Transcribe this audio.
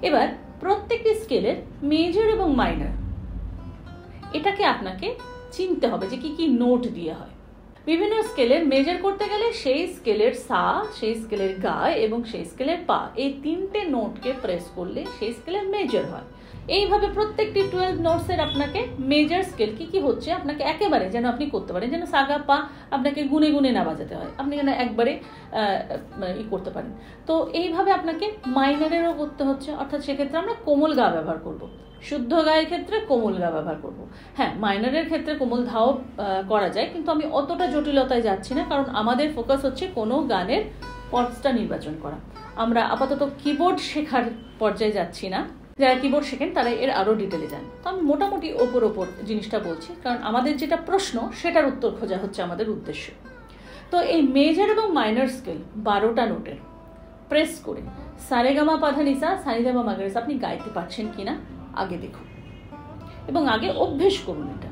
এবার প্রত্যেকটি স্কেলের মেজর এবং মাইনর এটাকে আপনাকে চিনতে হবে যে কি কি নোট দিয়ে হয়। বিভিন্ন স্কেলের মেজার করতে গেলে সেই স্কেলের সা, সেই স্কেলের গা এবং সেই স্কেলের পা, এই তিনটে নোটকে প্রেস করলে সেই স্কেলের মেজর হয়। এইভাবে প্রত্যেকটি 12 নোটসের আপনাকে মেজর স্কেল কি কি হচ্ছে আপনাকে একেবারে যেন আপনি করতে পারেন, যেন সাগা পা আপনাকে গুনে গুনে না বাজাতে হয়, আপনি যেন একবারে করতে পারেন। তো এইভাবে আপনাকে মাইনারেরও করতে হচ্ছে, অর্থাৎ সেক্ষেত্রে আমরা কোমল গা ব্যবহার করব। শুদ্ধ গায়ের ক্ষেত্রে কোমল গা ব্যবহার করব। হ্যাঁ, মাইনারের ক্ষেত্রে কোমল ধাও করা যায়, কিন্তু আমি অতটা জটিলতায় যাচ্ছি না, কারণ আমাদের ফোকাস হচ্ছে কোনো গানের কর্ডসটা নির্বাচন করা। আমরা আপাতত কিবোর্ড শেখার পর্যায়ে যাচ্ছি না, যারা কিবোর্ড শেখেন তারা এর আরও ডিটেলে যান। তো আমি মোটামুটি ওপর জিনিসটা বলছি, কারণ আমাদের যেটা প্রশ্ন সেটার উত্তর খোঁজা হচ্ছে আমাদের উদ্দেশ্য। তো এই মেজর এবং মাইনর স্কেল 12টা নোটের প্রেস করে সারেগামা পাধানিসা সানিধামা মাগারেসা আপনি গাইতে পারছেন কিনা আগে দেখুন এবং আগে অভ্যেস করুন এটা।